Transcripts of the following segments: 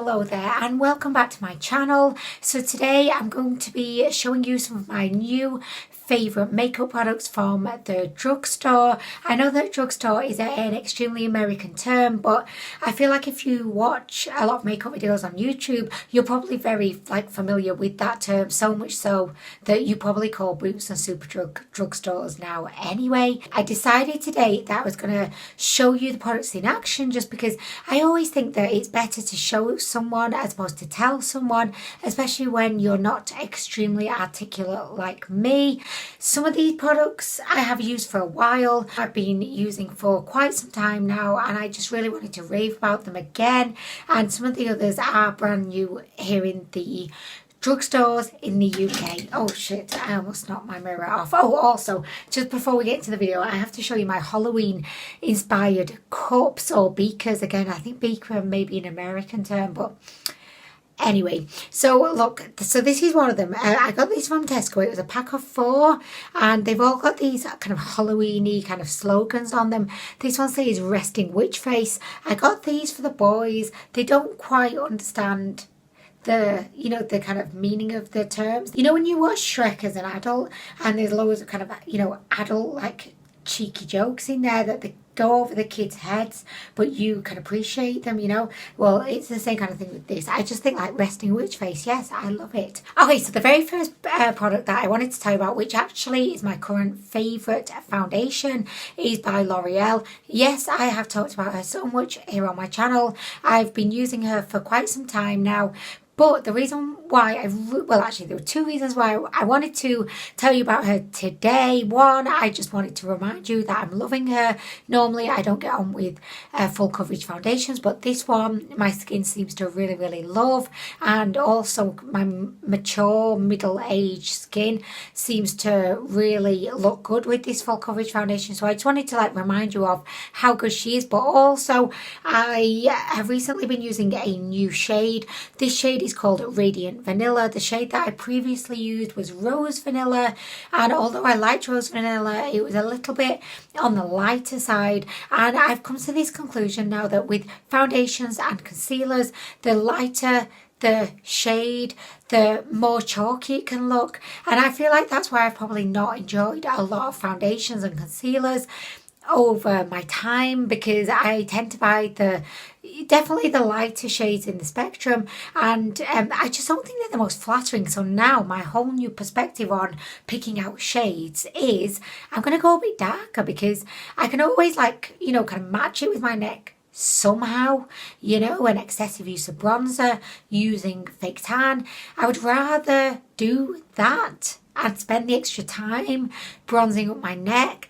Hello there and welcome back to my channel. So today I'm going to be showing you some of my new favourite makeup products from the drugstore. I know that drugstore is an extremely American term, but I feel like if you watch a lot of makeup videos on YouTube, you're probably very familiar with that term, so much so that you probably call Boots and Superdrug drugstores now anyway. I decided today that I was going to show you the products in action, just because I always think that it's better to show someone as opposed to tell someone, especially when you're not extremely articulate like me. Some of these products I have used for a while, I've been using for quite some time now, and I just really wanted to rave about them again. And some of the others are brand new here in the drugstores in the UK. Oh shit, I almost knocked my mirror off. Oh, also, just before we get into the video, I have to show you my Halloween inspired cups or beakers. Again, I think beaker may be an American term, but anyway, so look, so this is one of them. I got these from Tesco. It was a pack of 4 and they've all got these kind of Halloween-y kind of slogans on them. This one says resting witch face. I got these for the boys. They don't quite understand the kind of meaning of the terms. You know, when you watch Shrek as an adult and there's loads of kind of, adult like cheeky jokes in there that they go over the kids' heads, but you can appreciate them, well, it's the same kind of thing with this. I just think like resting witch face, yes, I love it. Okay, so the very first product that I wanted to tell you about, which actually is my current favourite foundation, is by L'Oreal. Yes, I have talked about her so much here on my channel. I've been using her for quite some time now. But the reason why actually there were 2 reasons why I wanted to tell you about her today. One, I just wanted to remind you that I'm loving her. Normally I don't get on with full coverage foundations, but this one my skin seems to really, really love. And also my mature middle-aged skin seems to really look good with this full coverage foundation. So I just wanted to remind you of how good she is. But also I have recently been using a new shade. This shade is called Radiant Vanilla. The shade that I previously used was Rose Vanilla, and although I liked Rose Vanilla, it was a little bit on the lighter side. And I've come to this conclusion now that with foundations and concealers, the lighter the shade, the more chalky it can look. And I feel like that's why I've probably not enjoyed a lot of foundations and concealers over my time, because I tend to buy definitely the lighter shades in the spectrum, and I just don't think they're the most flattering. So now my whole new perspective on picking out shades is I'm going to go a bit darker, because I can always kind of match it with my neck somehow, an excessive use of bronzer, using fake tan. I would rather do that and spend the extra time bronzing up my neck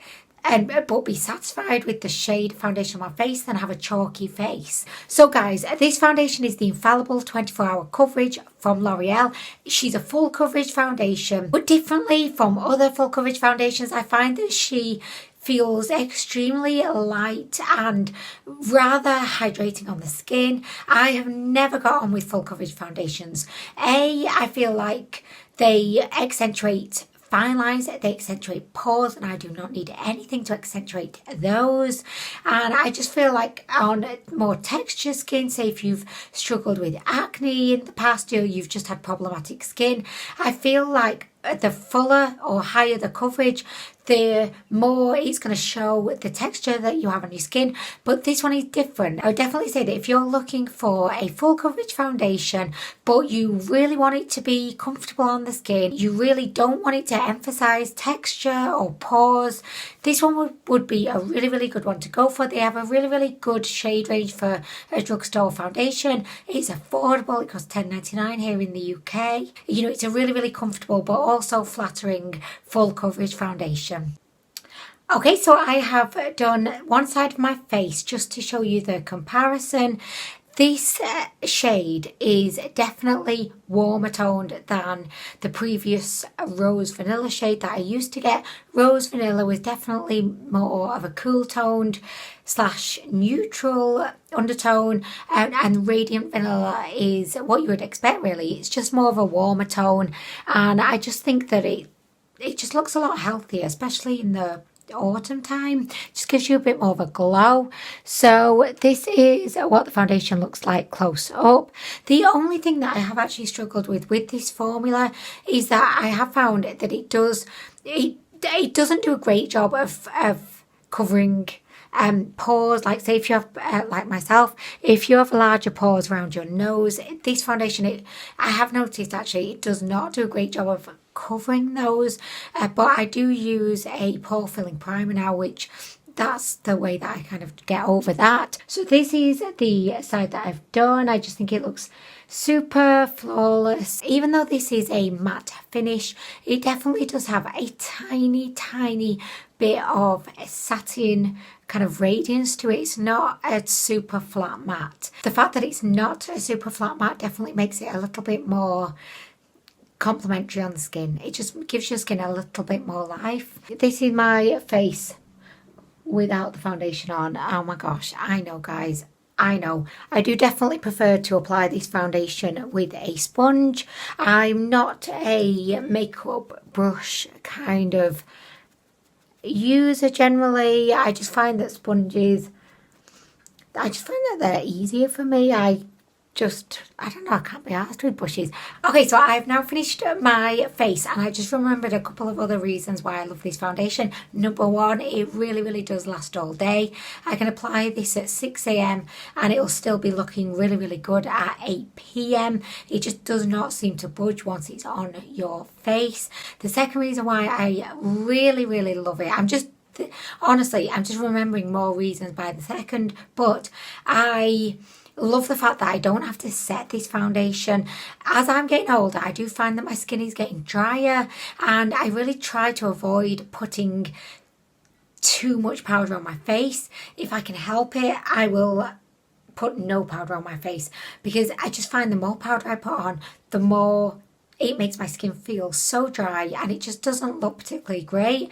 but be satisfied with the shade foundation on my face than have a chalky face. So guys, this foundation is the Infallible 24-hour coverage from L'Oreal. She's a full coverage foundation, but differently from other full coverage foundations, I find that she feels extremely light and rather hydrating on the skin. I have never got on with full coverage foundations. I feel like they accentuate fine lines, they accentuate pores, and I do not need anything to accentuate those. And I just feel like on more texture skin, say if you've struggled with acne in the past or you've just had problematic skin, I feel like the fuller or higher the coverage, the more it's going to show the texture that you have on your skin. But this one is different. I would definitely say that if you're looking for a full coverage foundation, but you really want it to be comfortable on the skin, you really don't want it to emphasize texture or pores, this one would be a really, really good one to go for. They have a really, really good shade range for a drugstore foundation. It's affordable. It costs £10.99 here in the UK. It's a really, really comfortable but also flattering full coverage foundation. Okay, so I have done one side of my face just to show you the comparison. This shade is definitely warmer toned than the previous Rose Vanilla shade that I used to get. Rose Vanilla was definitely more of a cool toned / neutral undertone, and Radiant Vanilla is what you would expect really. It's just more of a warmer tone, and I just think that it just looks a lot healthier, especially in the autumn time. Just gives you a bit more of a glow. So this is what the foundation looks like close up. The only thing that I have actually struggled with this formula is that I have found that it doesn't do a great job of covering pores. Like say if you have like myself, if you have larger pores around your nose, this foundation, I have noticed actually it does not do a great job of covering those, but I do use a pore filling primer now, which that's the way that I kind of get over that. So this is the side that I've done. I just think it looks super flawless. Even though this is a matte finish, it definitely does have a tiny bit of a satin kind of radiance to it. It's not a super flat matte. The fact that it's not a super flat matte definitely makes it a little bit more complimentary on the skin. It just gives your skin a little bit more life. This is my face without the foundation on. Oh my gosh, I know guys, I know. I do definitely prefer to apply this foundation with a sponge. I'm not a makeup brush kind of user generally. I just find that sponges, I just find that they're easier for me. I don't know, I can't be arsed with brushes. Okay, so I've now finished my face and I just remembered a couple of other reasons why I love this foundation. Number one, it really does last all day. I can apply this at 6 a.m. and it will still be looking really good at 8 p.m. It just does not seem to budge once it's on your face. The second reason why I really love it, honestly, I'm just remembering more reasons by the second, but I love the fact that I don't have to set this foundation. As I'm getting older, I do find that my skin is getting drier and I really try to avoid putting too much powder on my face. If I can help it, I will put no powder on my face because I just find the more powder I put on, the more it makes my skin feel so dry and it just doesn't look particularly great.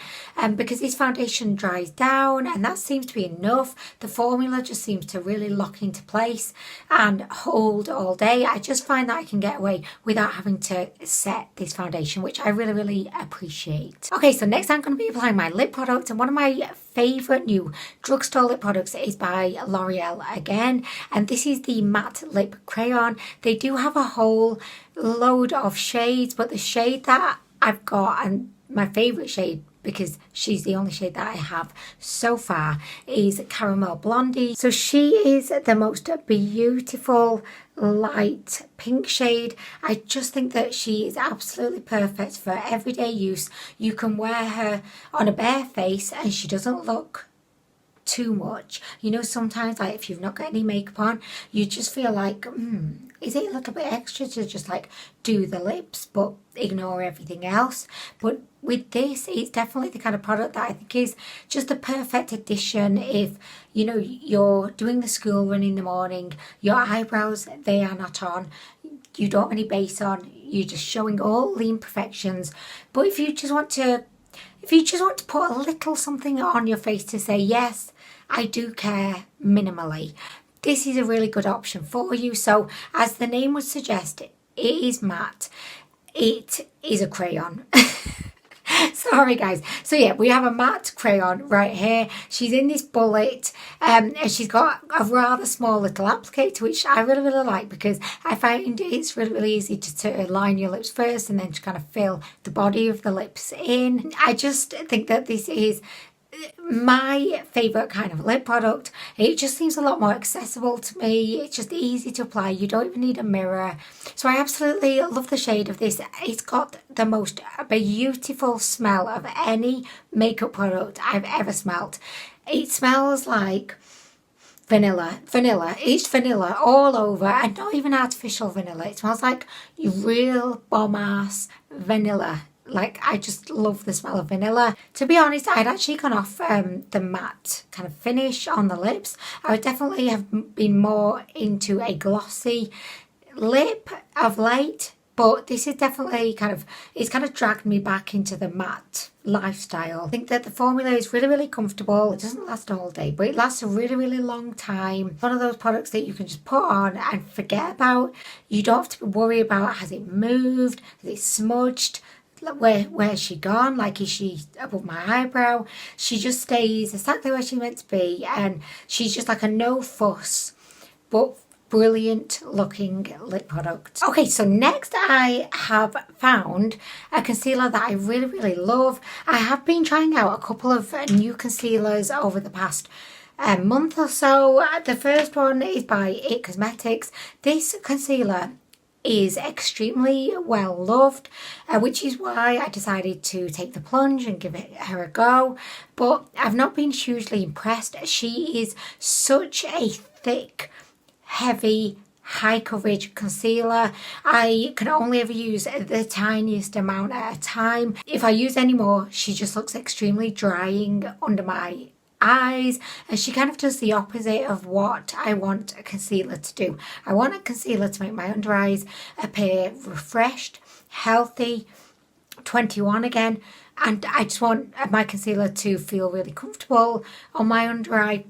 Because this foundation dries down and that seems to be enough. The formula just seems to really lock into place and hold all day. I just find that I can get away without having to set this foundation, which I really appreciate. Okay, so next I'm going to be applying my lip product, and one of my favourite new drugstore lip products is by L'Oreal again, and this is the matte lip crayon. They do have a whole load of shades, but the shade that I've got, and my favourite shade because she's the only shade that I have so far, is Caramel Blondie. So she is the most beautiful light pink shade. I just think that she is absolutely perfect for everyday use. You can wear her on a bare face and she doesn't look too much. You know, sometimes like if you've not got any makeup on, you just feel like, is it a little bit extra to just like do the lips but ignore everything else? But with this, it's definitely the kind of product that I think is just the perfect addition if, you know, you're doing the school run in the morning, your eyebrows, they are not on, you don't have any base on, you're just showing all the imperfections. But if you just want to put a little something on your face to say, yes, I do care minimally, this is a really good option for you. So as the name would suggest, it is matte. It is a crayon. Sorry guys. So yeah, we have a matte crayon right here. She's in this bullet and she's got a rather small little applicator, which I really like because I find it's really easy to line your lips first and then to kind of fill the body of the lips in. I just think that this is my favourite kind of lip product. It just seems a lot more accessible to me. It's just easy to apply. You don't even need a mirror. So I absolutely love the shade of this. It's got the most beautiful smell of any makeup product I've ever smelled. It smells like vanilla. It's vanilla all over, and not even artificial vanilla. It smells like real bomb ass vanilla. Like, I just love the smell of vanilla. To be honest, I'd actually gone off the matte kind of finish on the lips. I would definitely have been more into a glossy lip of late, but this is definitely it's kind of dragged me back into the matte lifestyle. I think that the formula is really comfortable. It doesn't last all day, but it lasts a really long time. One of those products that you can just put on and forget about. You don't have to worry about, has it moved, has it smudged? where's she gone? Like, is she above my eyebrow? She just stays exactly where she's meant to be, and she's just like a no fuss but brilliant looking lip product. Okay, so next I have found a concealer that I really love. I have been trying out a couple of new concealers over the past month or so. The first one is by It Cosmetics. This concealer is extremely well loved, which is why I decided to take the plunge and give her a go. But I've not been hugely impressed. She is such a thick, heavy, high coverage concealer. I can only ever use the tiniest amount at a time. If I use any more, she just looks extremely drying under my eyes, and she kind of does the opposite of what I want a concealer to do. I want a concealer to make my under eyes appear refreshed, healthy, 21 again, and I just want my concealer to feel really comfortable on my under eye.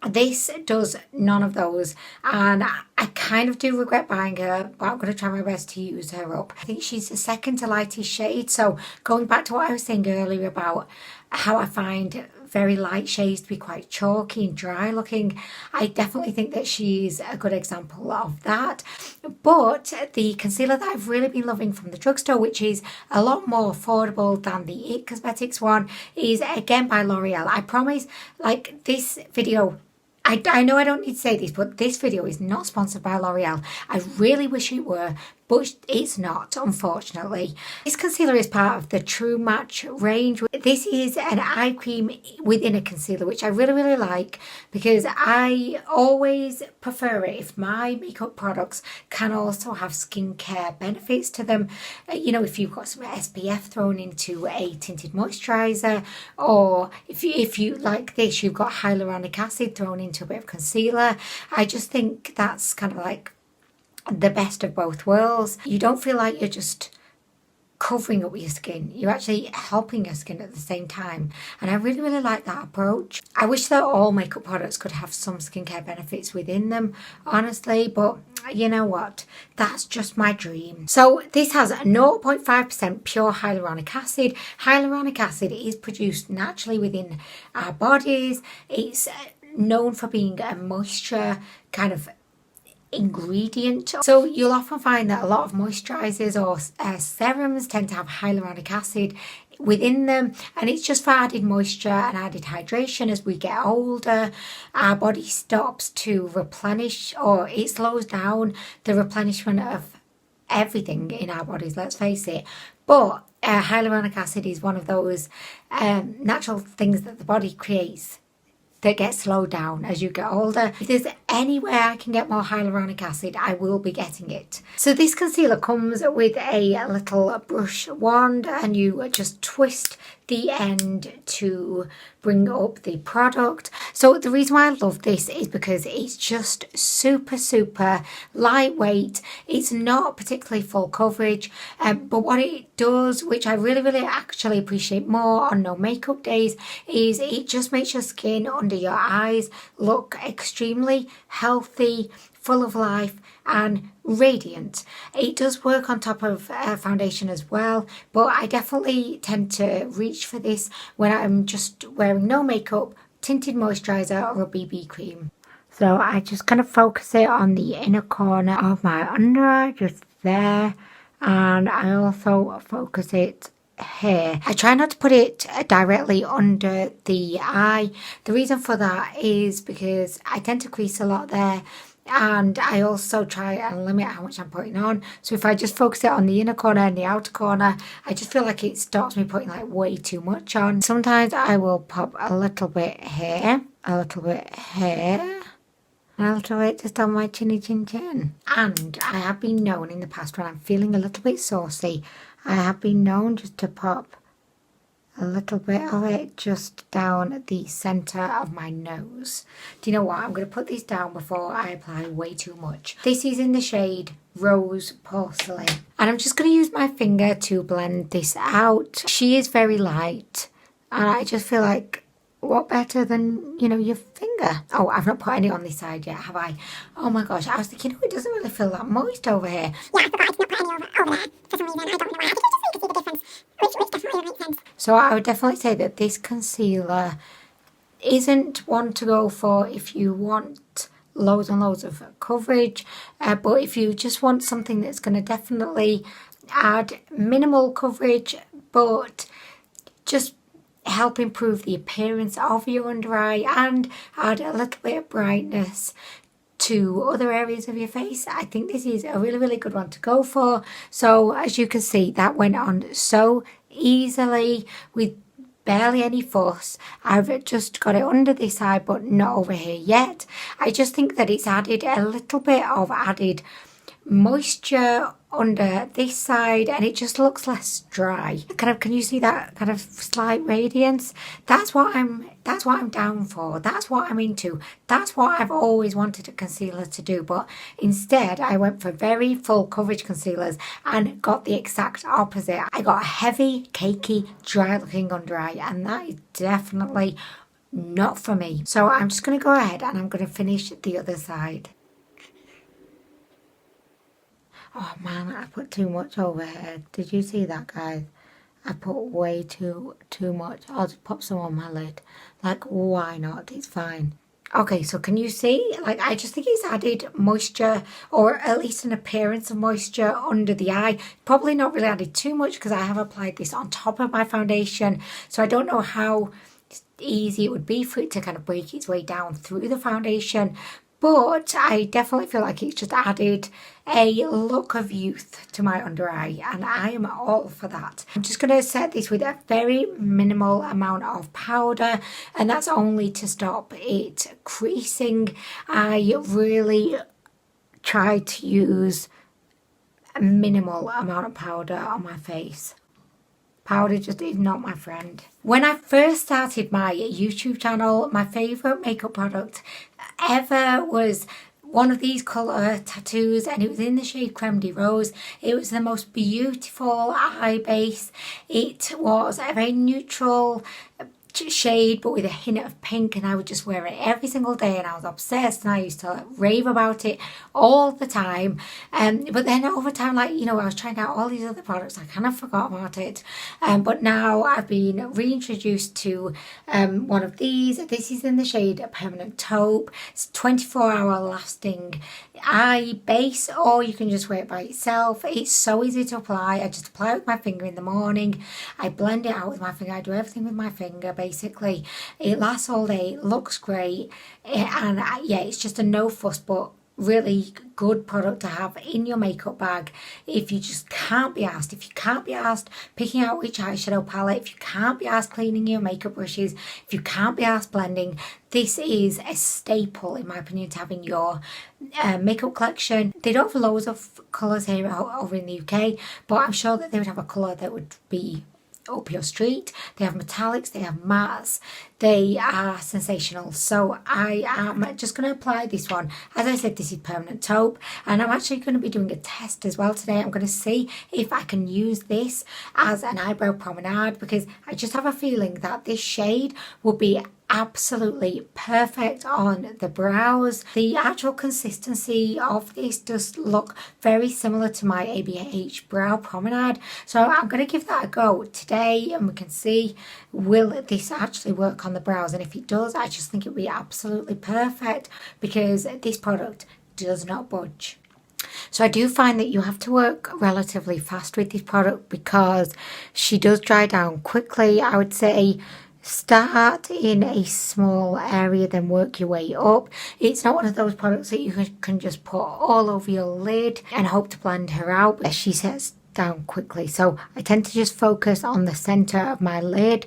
This does none of those, and I kind of do regret buying her, but I'm going to try my best to use her up. I think she's the second to lightest shade, so going back to what I was saying earlier about how I find very light shades to be quite chalky and dry looking, I definitely think that she's a good example of that. But the concealer that I've really been loving from the drugstore, which is a lot more affordable than the It Cosmetics one, is again by L'Oreal. I promise, like, this video, I know I don't need to say this, but this video is not sponsored by L'Oreal. I really wish it were, but it's not, unfortunately. This concealer is part of the True Match range. This is an eye cream within a concealer, which I really like, because I always prefer it if my makeup products can also have skincare benefits to them. You know, if you've got some SPF thrown into a tinted moisturiser, or if you like this, you've got hyaluronic acid thrown into a bit of concealer. I just think that's kind of like the best of both worlds. You don't feel like you're just covering up your skin, you're actually helping your skin at the same time, and I really like that approach. I wish that all makeup products could have some skincare benefits within them, honestly, but you know what, that's just my dream. So this has 0.5% pure hyaluronic acid. Hyaluronic acid is produced naturally within our bodies. It's known for being a moisture kind of ingredient. So you'll often find that a lot of moisturizers or serums tend to have hyaluronic acid within them, and it's just for added moisture and added hydration. As we get older, our body stops to replenish, or it slows down the replenishment of everything in our bodies, let's face it. But hyaluronic acid is one of those natural things that the body creates that gets slowed down as you get older. If there's anywhere I can get more hyaluronic acid, I will be getting it. So this concealer comes with a little brush wand, and you just twist the end to bring up the product. So the reason why I love this is because it's just super lightweight. It's not particularly full coverage, but what it does, which I really actually appreciate more on no makeup days, is it just makes your skin under your eyes look extremely healthy, full of life and radiant. It does work on top of foundation as well, but I definitely tend to reach for this when I'm just wearing no makeup, tinted moisturiser or a BB cream. So I just kind of focus it on the inner corner of my under eye, just there, and I also focus it here. I try not to put it directly under the eye. The reason for that is because I tend to crease a lot there, and I also try and limit how much I'm putting on. So if I just focus it on the inner corner and the outer corner, I just feel like it stops me putting like way too much on. Sometimes I will pop a little bit here, a little bit here, and a little bit just on my chinny chin. And I have been known in the past, when I'm feeling a little bit saucy, I have been known just to pop a little bit of it just down the centre of my nose. Do you know what? I'm going to put these down before I apply way too much. This is in the shade Rose Porcelain. And I'm just going to use my finger to blend this out. She is very light, and I just feel like, what better than, you know, your finger? Oh, I've not put any on this side yet, have I? Oh my gosh, I was thinking, oh, it doesn't really feel that moist over here. Yeah, I forgot to not put any over there for some reason. I don't know why. I think you just so you can see the difference So I would definitely say that this concealer isn't one to go for if you want loads and loads of coverage, but if you just want something that's going to definitely add minimal coverage but just help improve the appearance of your under eye and add a little bit of brightness to other areas of your face, I think this is a really, really good one to go for. So as you can see, that went on so easily with barely any fuss. I've just got it under this eye but not over here yet. I just think that it's added a little bit of added moisture under this side and it just looks less dry. Can you see that kind of slight radiance? That's what I'm down for. That's what I'm into. That's what I've always wanted a concealer to do, but instead I went for very full coverage concealers and got the exact opposite. I got a heavy, cakey, dry looking under eye, and that is definitely not for me. So I'm just going to go ahead and I'm going to finish the other side. Oh man, I put too much over here. Did you see that, guys? I put way too much. I'll just pop some on my lid. Like, why not? It's fine. Okay, so can you see? Like, I just think it's added moisture, or at least an appearance of moisture under the eye. Probably not really added too much because I have applied this on top of my foundation. So I don't know how easy it would be for it to kind of break its way down through the foundation. But I definitely feel like it's just added a look of youth to my under eye, and I am all for that. I'm just going to set this with a very minimal amount of powder, and that's only to stop it creasing. I really try to use a minimal amount of powder on my face. Powder just is not my friend. When I first started my YouTube channel, my favourite makeup product ever was one of these colour tattoos, and it was in the shade Creme de Rose. It was the most beautiful eye base. It was a very neutral shade but with a hint of pink, and I would just wear it every single day and I was obsessed and I used to rave about it all the time. But then over time, like, you know, I was trying out all these other products, I kind of forgot about it. But now I've been reintroduced to one of these. This is in the shade Permanent Taupe. It's 24-hour lasting eye base, or you can just wear it by itself. It's so easy to apply. I just apply it with my finger in the morning. I blend it out with my finger. I do everything with my finger basically. It lasts all day, looks great, and yeah, it's just a no fuss but really good product to have in your makeup bag if you just can't be asked. If you can't be asked picking out which eyeshadow palette, if you can't be asked cleaning your makeup brushes, if you can't be asked blending, this is a staple in my opinion to have in your makeup collection. They don't have loads of colours here over in the UK, but I'm sure that they would have a colour that would be up your street. They have metallics, they have mattes, they are sensational. So I am just going to apply this one. As I said, this is Permanent Taupe, and I'm actually going to be doing a test as well today. I'm going to see if I can use this as an eyebrow promenade, because I just have a feeling that this shade will be absolutely perfect on the brows. The actual consistency of this does look very similar to my ABH Brow Promenade, so I'm going to give that a go today and we can see will this actually work on the brows, and if it does, I just think it will be absolutely perfect because this product does not budge. So I do find that you have to work relatively fast with this product because she does dry down quickly. I would say start in a small area, then work your way up. It's not one of those products that you can just put all over your lid and hope to blend her out, but she sets down quickly. So I tend to just focus on the center of my lid,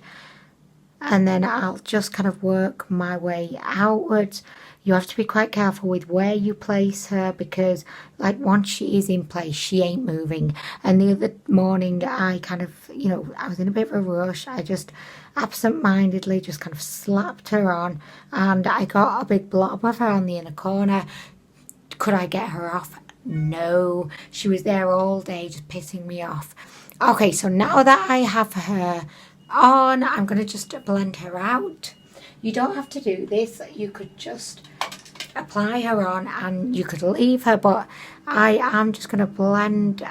and then I'll just kind of work my way outwards. You have to be quite careful with where you place her because, like, once she is in place, she ain't moving. And the other morning, I kind of, you know, I was in a bit of a rush. I just absent-mindedly just kind of slapped her on, and I got a big blob of her on the inner corner. Could I get her off? No. She was there all day just pissing me off. Okay, so now that I have her on, I'm going to just blend her out. You don't have to do this. You could just apply her on and you could leave her, but I am just going to blend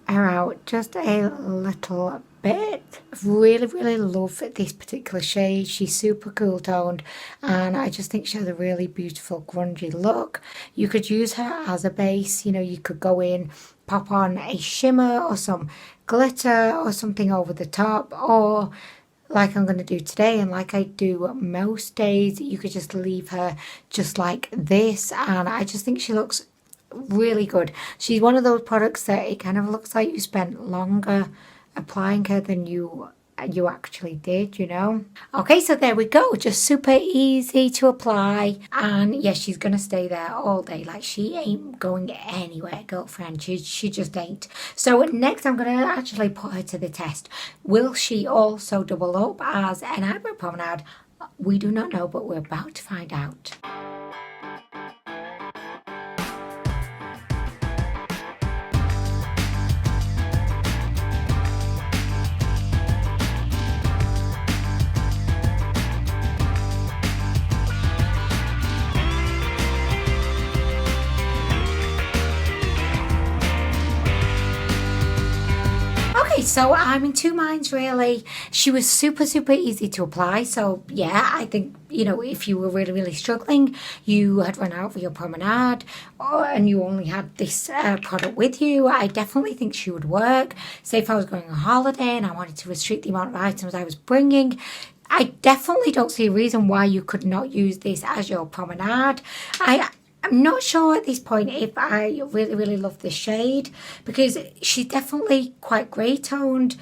her out just a little bit. I really love this particular shade. She's super cool toned and I just think she has a really beautiful grungy look. You could use her as a base, you know, you could go in, pop on a shimmer or some glitter or something over the top, or like I'm going to do today and like I do most days, you could just leave her just like this, and I just think she looks really good. She's one of those products that it kind of looks like you spent longer applying her than you actually did, you know. Okay, so there we go, just super easy to apply, and yeah, she's gonna stay there all day. Like, she ain't going anywhere, girlfriend. She just ain't. So next I'm gonna actually put her to the test. Will she also double up as an eyebrow promenade? We do not know, but we're about to find out. So I'm in two minds, really. She was super easy to apply. So yeah, I think, you know, if you were really struggling, you had run out for your promenade, and you only had this product with you, I definitely think she would work. Say if I was going on holiday and I wanted to restrict the amount of items I was bringing, I definitely don't see a reason why you could not use this as your promenade. I'm not sure at this point if I really love this shade, because she's definitely quite grey toned,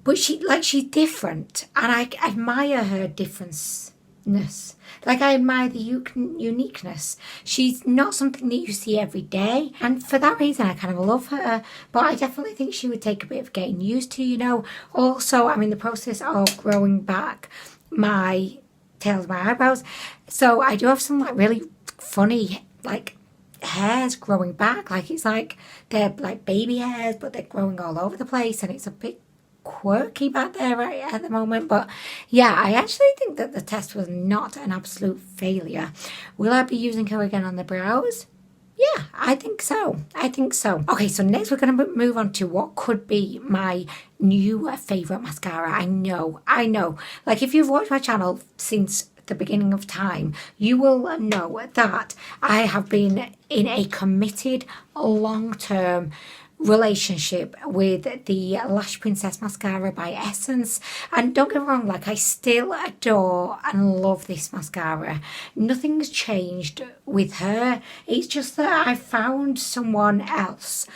but she's different, and I admire her differenceness. Like, I admire the uniqueness. She's not something that you see every day, and for that reason I kind of love her, but I definitely think she would take a bit of getting used to, you know. Also, I'm in the process of growing back my tails of my eyebrows, so I do have some like really funny like hairs growing back. Like, it's like they're like baby hairs, but they're growing all over the place, and it's a bit quirky back there right at the moment. But yeah, I actually think that the test was not an absolute failure. Will I be using her again on the brows? Yeah, I think so. Okay, so next we're going to move on to what could be my new favourite mascara. I know. Like, if you've watched my channel since the beginning of time, you will know that I have been in a committed long-term relationship with the Lash Princess mascara by Essence, and don't get me wrong, like, I still adore and love this mascara. Nothing's changed with her. It's just that I found someone else,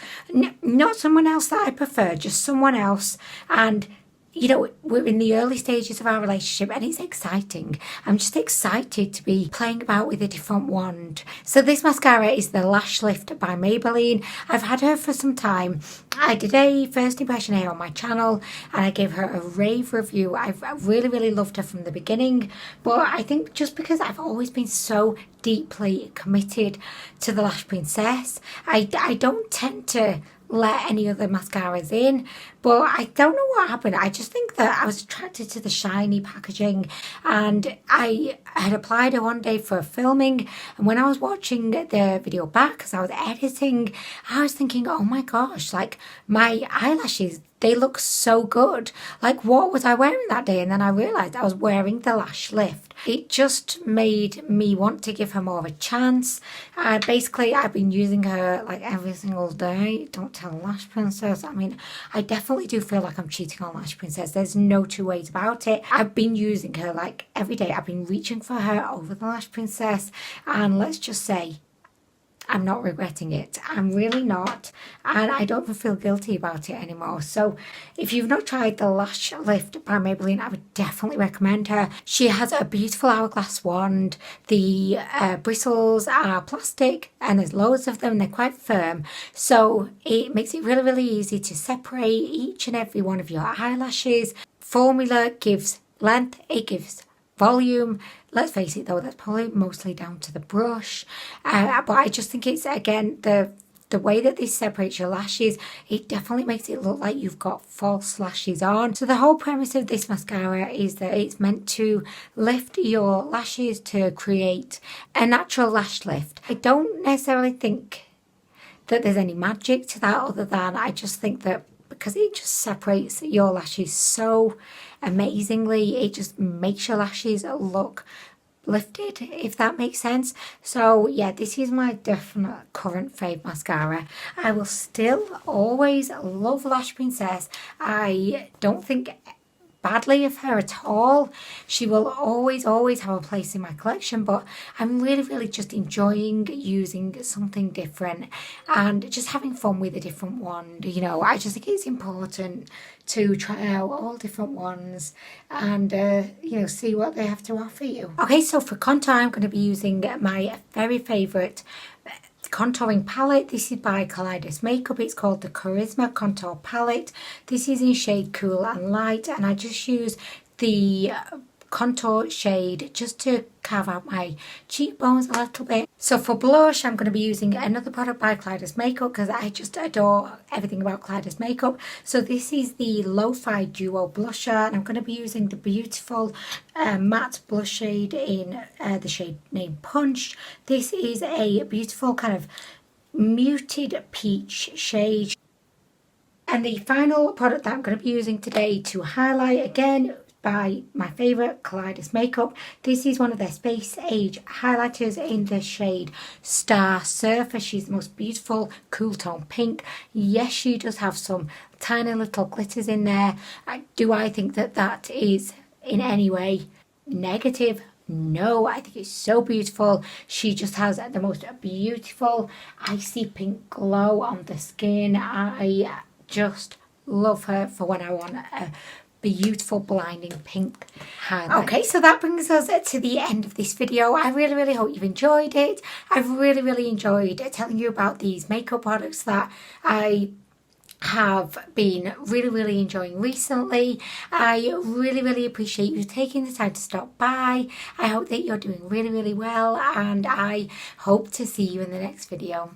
not someone else that I prefer, just someone else. And you know, we're in the early stages of our relationship and it's exciting. I'm just excited to be playing about with a different wand. So this mascara is the Lash Lift by Maybelline. I've had her for some time. I did a first impression here on my channel and I gave her a rave review. I've really loved her from the beginning, but I think just because I've always been so deeply committed to the Lash Princess, I don't tend to let any other mascaras in, but I don't know what happened. I just think that I was attracted to the shiny packaging, and I had applied it one day for filming, and when I was watching the video back as I was editing, I was thinking, oh my gosh, like, my eyelashes, they look so good. Like, what was I wearing that day? And then I realised I was wearing the Lash Lift. It just made me want to give her more of a chance. Basically, I've been using her like every single day. Don't tell Lash Princess. I mean, I definitely do feel like I'm cheating on Lash Princess. There's no two ways about it. I've been using her like every day. I've been reaching for her over the Lash Princess. And let's just say, I'm not regretting it. I'm really not. And I don't even feel guilty about it anymore. So if you've not tried the Lash Lift by Maybelline, I would definitely recommend her. She has a beautiful hourglass wand. The bristles are plastic and there's loads of them. They're quite firm. So it makes it really easy to separate each and every one of your eyelashes. Formula gives length. It gives volume. Let's face it though, that's probably mostly down to the brush, but I just think it's, again, the way that this separates your lashes, it definitely makes it look like you've got false lashes on. So the whole premise of this mascara is that it's meant to lift your lashes to create a natural lash lift. I don't necessarily think that there's any magic to that, other than I just think that because it just separates your lashes so amazingly, it just makes your lashes look lifted, if that makes sense. So yeah, this is my definite current fave mascara. I will still always love Lash Princess. I don't think badly of her at all. She will always have a place in my collection, but I'm really just enjoying using something different and just having fun with a different wand. You know, I just think it's important to try out all different ones and you know, see what they have to offer you. Okay, so for contour I'm going to be using my very favourite contouring palette. This is by Kaleidos Makeup. It's called the Charisma Contour Palette. This is in shade Cool and Light, and I just use the contour shade just to carve out my cheekbones a little bit. So for blush, I'm going to be using another product by Kaleidos Makeup because I just adore everything about Kaleidos Makeup. So this is the Lo-Fi Duo Blusher, and I'm going to be using the beautiful matte blush shade in the shade named Punch. This is a beautiful kind of muted peach shade. And the final product that I'm going to be using today to highlight, again, by my favourite Kaleidos Makeup. This is one of their Space Age highlighters in the shade Star Surfer. She's the most beautiful cool tone pink. Yes, she does have some tiny little glitters in there. Do I think that that is in any way negative? No, I think it's so beautiful. She just has the most beautiful icy pink glow on the skin. I just love her for when I want a beautiful blinding pink highlight. Okay, so that brings us to the end of this video. I really hope you've enjoyed it. I've really enjoyed telling you about these makeup products that I have been really enjoying recently. I really appreciate you taking the time to stop by. I hope that you're doing really well, and I hope to see you in the next video.